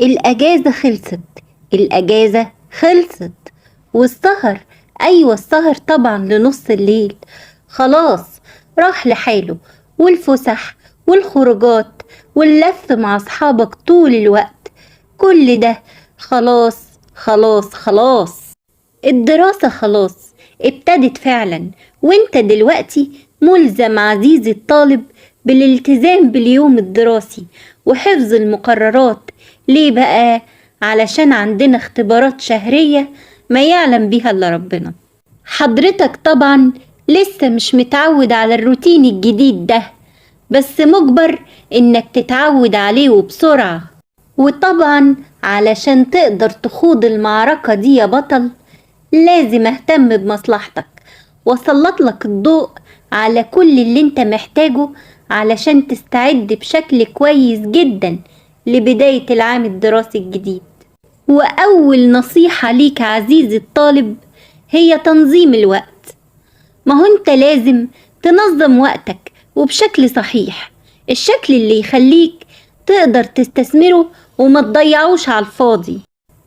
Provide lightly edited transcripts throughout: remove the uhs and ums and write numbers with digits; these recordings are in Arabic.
الأجازة خلصت. الأجازة خلصت. والسهر، أيوة السهر طبعا لنص الليل خلاص راح لحاله، والفسح والخروجات واللف مع أصحابك طول الوقت، كل ده خلاص خلاص خلاص. الدراسة خلاص ابتدت فعلا، وانت دلوقتي ملزم عزيزي الطالب بالالتزام باليوم الدراسي وحفظ المقررات. ليه بقى؟ علشان عندنا اختبارات شهرية ما يعلم بيها الا ربنا. حضرتك طبعا لسه مش متعود على الروتين الجديد ده، بس مجبر انك تتعود عليه وبسرعة. وطبعا علشان تقدر تخوض المعركة دي يا بطل لازم اهتم بمصلحتك واسلط لك الضوء على كل اللي انت محتاجه علشان تستعد بشكل كويس جدا لبداية العام الدراسي الجديد. وأول نصيحة ليك عزيزي الطالب هي تنظيم الوقت. ما هو انت لازم تنظم وقتك وبشكل صحيح، الشكل اللي يخليك تقدر تستثمره وما تضيعوش على الفاضي.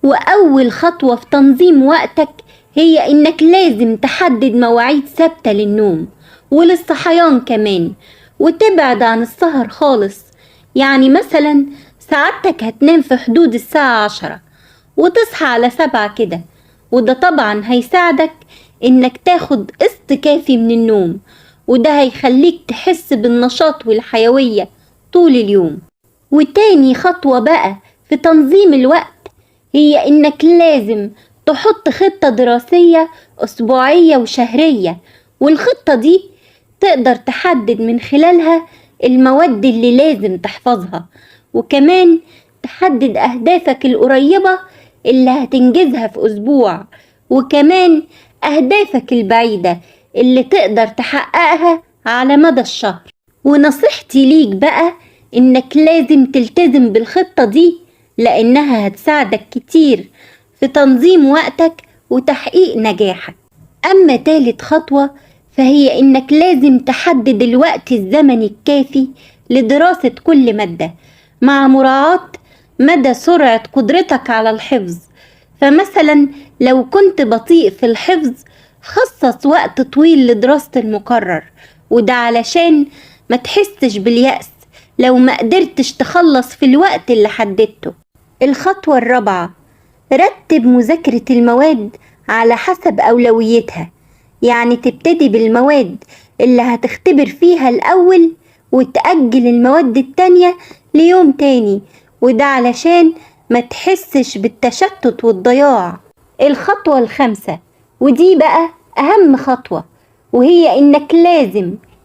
وأول خطوة في تنظيم وقتك هي إنك لازم تحدد مواعيد ثابتة للنوم وللصحيان كمان، وتبعد عن السهر خالص. يعني مثلا ساعتك هتنام في حدود الساعة 10 وتصحى على 7 كده، وده طبعا هيساعدك إنك تاخد قسط كافي من النوم، وده هيخليك تحس بالنشاط والحيوية طول اليوم. وتاني خطوة بقى في تنظيم الوقت هي إنك لازم تحط خطة دراسية أسبوعية وشهرية، والخطة دي تقدر تحدد من خلالها المواد اللي لازم تحفظها، وكمان تحدد أهدافك القريبة اللي هتنجزها في أسبوع، وكمان أهدافك البعيدة اللي تقدر تحققها على مدى الشهر. ونصيحتي ليك بقى إنك لازم تلتزم بالخطة دي، لأنها هتساعدك كتير في تنظيم وقتك وتحقيق نجاحك. أما تالت خطوة فهي إنك لازم تحدد الوقت الزمني الكافي لدراسة كل مادة مع مراعاة مدى سرعة قدرتك على الحفظ. فمثلا لو كنت بطيء في الحفظ خصص وقت طويل لدراسة المقرر، وده علشان ما تحسش باليأس لو ما قدرتش تخلص في الوقت اللي حددته. الخطوة الرابعة، رتب مذاكرة المواد على حسب أولويتها. يعني تبتدي بالمواد اللي هتختبر فيها الأول وتأجل المواد التانية ليوم تاني، وده علشان ما تحسش بالتشتت والضياع. الخطوة الخامسة ودي بقى أهم خطوة، وهي إنك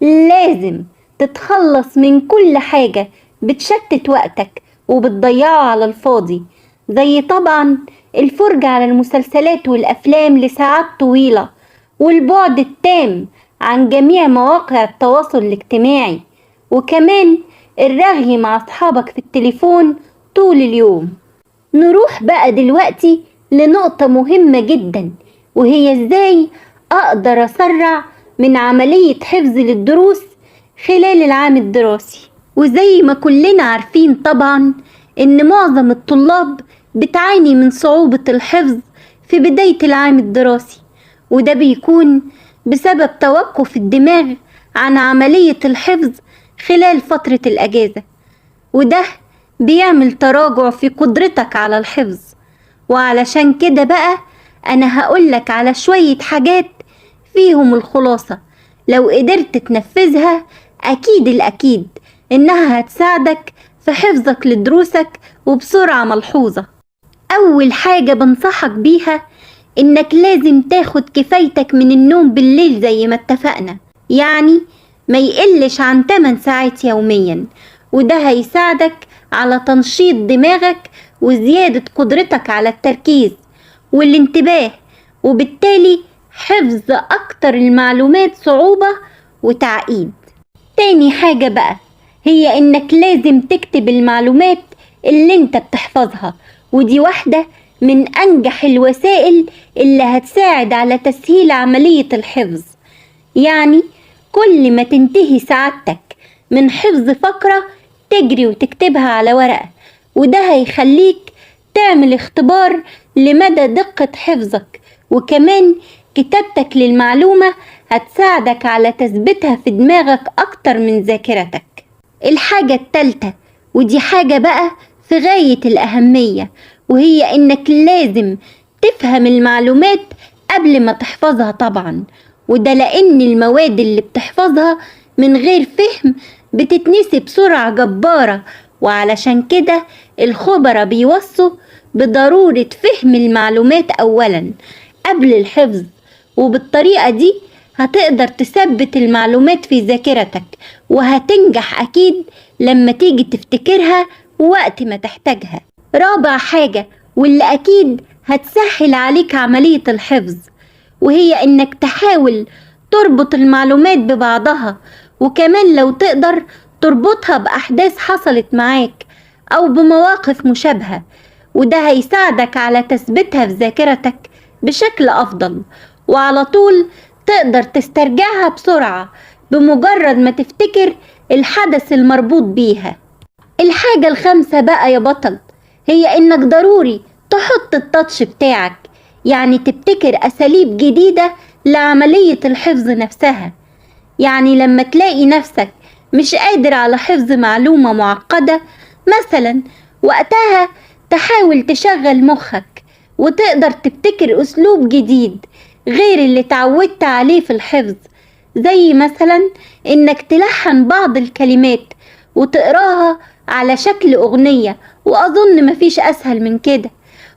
لازم تتخلص من كل حاجة بتشتت وقتك وبتضيعه على الفاضي، زي طبعا الفرجة على المسلسلات والأفلام لساعات طويلة، والبعد التام عن جميع مواقع التواصل الاجتماعي، وكمان الرغي مع أصحابك في التليفون طول اليوم. نروح بقى دلوقتي لنقطة مهمة جدا، وهي ازاي أقدر أسرع من عملية حفظ للدروس خلال العام الدراسي. وزي ما كلنا عارفين طبعا إن معظم الطلاب بتعاني من صعوبة الحفظ في بداية العام الدراسي، وده بيكون بسبب توقف الدماغ عن عملية الحفظ خلال فترة الأجازة، وده بيعمل تراجع في قدرتك على الحفظ. وعلشان كده بقى أنا هقولك على شوية حاجات فيهم الخلاصة لو قدرت تنفذها أكيد الأكيد إنها هتساعدك في حفظك لدروسك وبسرعة ملحوظة. أول حاجة بنصحك بيها إنك لازم تاخد كفايتك من النوم بالليل زي ما اتفقنا، يعني ما يقلش عن 8 ساعات يوميا، وده هيساعدك على تنشيط دماغك وزيادة قدرتك على التركيز والانتباه، وبالتالي حفظ أكتر المعلومات صعوبة وتعقيد. تاني حاجة بقى هي إنك لازم تكتب المعلومات اللي انت بتحفظها، ودي واحدة من أنجح الوسائل اللي هتساعد على تسهيل عملية الحفظ. يعني كل ما تنتهي سعادتك من حفظ فقرة تجري وتكتبها على ورقة، وده هيخليك تعمل اختبار لمدى دقة حفظك، وكمان كتابتك للمعلومة هتساعدك على تثبيتها في دماغك أكتر من ذاكرتك. الحاجة التالتة، ودي حاجة بقى في غاية الأهمية، وهي إنك لازم تفهم المعلومات قبل ما تحفظها طبعا، وده لأن المواد اللي بتحفظها من غير فهم بتتنسي بسرعة جبارة، وعلشان كده الخبراء بيوصوا بضرورة فهم المعلومات أولا قبل الحفظ، وبالطريقة دي هتقدر تثبت المعلومات في ذاكرتك، وهتنجح أكيد لما تيجي تفتكرها وقت ما تحتاجها. رابع حاجة، واللي أكيد هتسهل عليك عملية الحفظ، وهي إنك تحاول تربط المعلومات ببعضها، وكمان لو تقدر تربطها بأحداث حصلت معاك أو بمواقف مشابهة، وده هيساعدك على تثبيتها في ذاكرتك بشكل أفضل، وعلى طول تقدر تسترجعها بسرعة بمجرد ما تفتكر الحدث المربوط بيها. الحاجة الخامسة بقى يا بطل، هي إنك ضروري تحط التاتش بتاعك، يعني تبتكر أساليب جديدة لعملية الحفظ نفسها. يعني لما تلاقي نفسك مش قادر على حفظ معلومة معقدة مثلا، وقتها تحاول تشغل مخك وتقدر تبتكر أسلوب جديد غير اللي تعودت عليه في الحفظ، زي مثلا إنك تلحن بعض الكلمات وتقراها على شكل أغنية، وأظن مفيش أسهل من كده،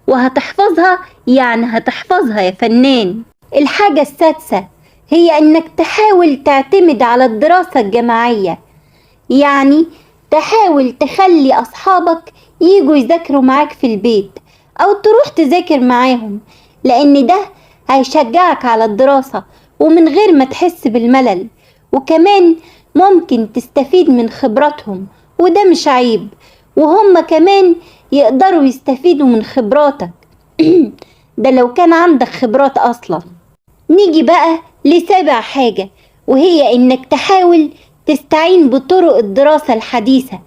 وهتحفظها، يعني هتحفظها يا فنان. الحاجة السادسة هي إنك تحاول تعتمد على الدراسة الجماعية، يعني تحاول تخلي أصحابك يجوا يذاكروا معاك في البيت أو تروح تذاكر معاهم، لأن ده هيشجعك على الدراسة ومن غير ما تحس بالملل، وكمان ممكن تستفيد من خبراتهم، وده مش عيب، وهم كمان يقدروا يستفيدوا من خبراتك ده لو كان عندك خبرات أصلا. نيجي بقى لسابع حاجة، وهي إنك تحاول تستعين بطرق الدراسة الحديثة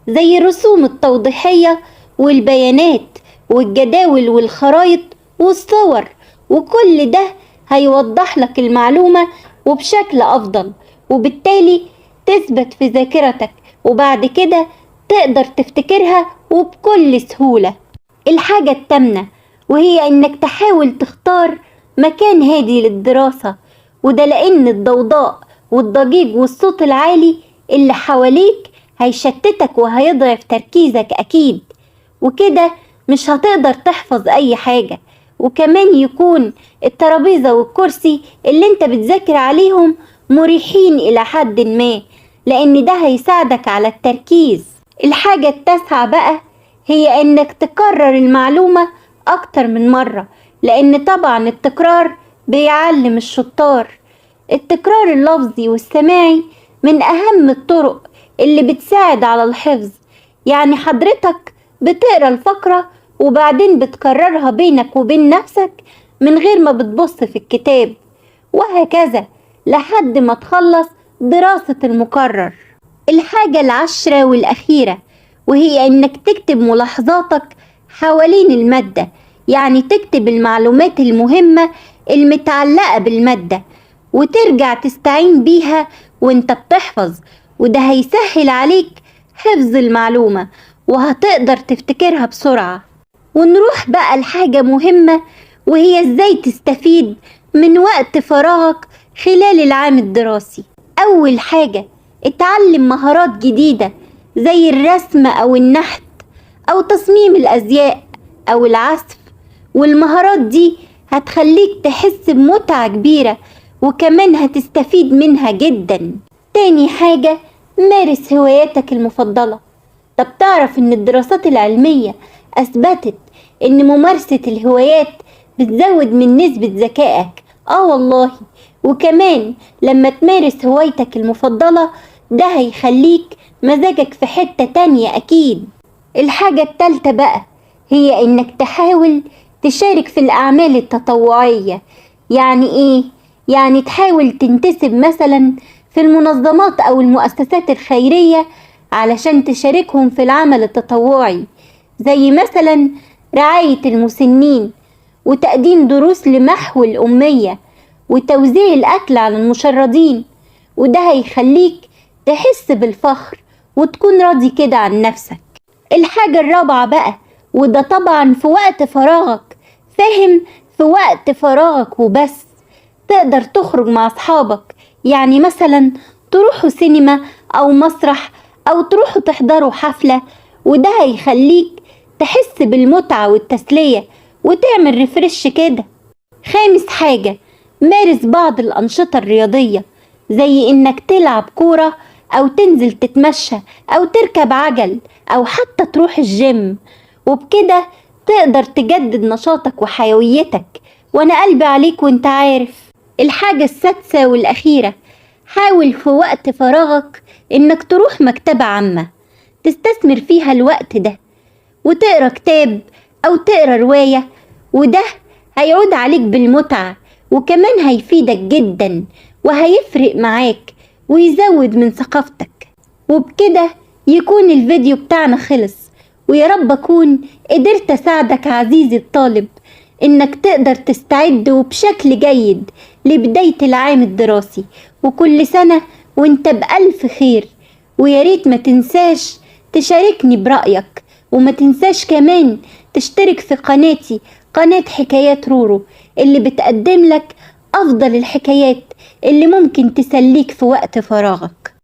زي الرسوم التوضيحية والبيانات والجداول والخرائط والصور، وكل ده هيوضح لك المعلومة وبشكل أفضل، وبالتالي تثبت في ذاكرتك، وبعد كده تقدر تفتكرها وبكل سهولة. الحاجة التامنة، وهي إنك تحاول تختار مكان هادي للدراسة، وده لأن الضوضاء والضجيج والصوت العالي اللي حواليك هيشتتك وهيضعف تركيزك أكيد، وكده مش هتقدر تحفظ أي حاجة. وكمان يكون الترابيزة والكرسي اللي انت بتذاكر عليهم مريحين إلى حد ما، لأن ده هيساعدك على التركيز. الحاجة التاسعة بقى هي إنك تكرر المعلومة أكتر من مرة، لأن طبعا التكرار بيعلم الشطار. التكرار اللفظي والسماعي من أهم الطرق اللي بتساعد على الحفظ، يعني حضرتك بتقرأ الفقرة وبعدين بتكررها بينك وبين نفسك من غير ما بتبص في الكتاب، وهكذا لحد ما تخلص دراسة المكرر. الحاجة العاشرة والأخيرة، وهي إنك تكتب ملاحظاتك حوالين المادة، يعني تكتب المعلومات المهمة المتعلقة بالمادة وترجع تستعين بيها وانت بتحفظ، وده هيسهل عليك حفظ المعلومة وهتقدر تفتكرها بسرعة. ونروح بقى لحاجة مهمة، وهي ازاي تستفيد من وقت فراغك خلال العام الدراسي. أول حاجة، اتعلم مهارات جديدة زي الرسم أو النحت أو تصميم الأزياء أو العزف، والمهارات دي هتخليك تحس بمتعة كبيرة وكمان هتستفيد منها جدا. تاني حاجة، مارس هواياتك المفضلة. طب تعرف ان الدراسات العلمية اثبتت ان ممارسة الهوايات بتزود من نسبة ذكائك؟ والله، وكمان لما تمارس هوايتك المفضلة ده هيخليك مزاجك في حتة تانية اكيد. الحاجة التالتة بقى هي انك تحاول تشارك في الاعمال التطوعية. يعني ايه؟ يعني تحاول تنتسب مثلا في المنظمات او المؤسسات الخيرية علشان تشاركهم في العمل التطوعي، زي مثلا رعاية المسنين، وتقديم دروس لمحو الأمية، وتوزيع الأكل على المشردين. وده هيخليك تحس بالفخر وتكون راضي كده عن نفسك. الحاجة الرابعة بقى، وده طبعا في وقت فراغك، فاهم؟ في وقت فراغك وبس. تقدر تخرج مع أصحابك، يعني مثلا تروحوا سينما أو مسرح أو تروحوا تحضروا حفلة، وده هيخليك تحس بالمتعة والتسلية وتعمل ريفرش كده. خامس حاجة، مارس بعض الأنشطة الرياضية، زي إنك تلعب كورة أو تنزل تتمشى أو تركب عجل أو حتى تروح الجيم، وبكده تقدر تجدد نشاطك وحيويتك. وأنا قلبي عليك وانت عارف. الحاجة السادسة والأخيرة، حاول في وقت فراغك إنك تروح مكتبة عامة تستثمر فيها الوقت ده وتقرأ كتاب أو تقرأ رواية، وده هيعود عليك بالمتعة وكمان هيفيدك جدا وهيفرق معاك ويزود من ثقافتك. وبكده يكون الفيديو بتاعنا خلص، ويا رب أكون قدرت أساعدك عزيزي الطالب إنك تقدر تستعد وبشكل جيد لبداية العام الدراسي. وكل سنة وانت بألف خير. وياريت ما تنساش تشاركني برأيك، وما تنساش كمان تشترك في قناتي، قناة حكايات رورو، اللي بتقدم لك أفضل الحكايات اللي ممكن تسليك في وقت فراغك.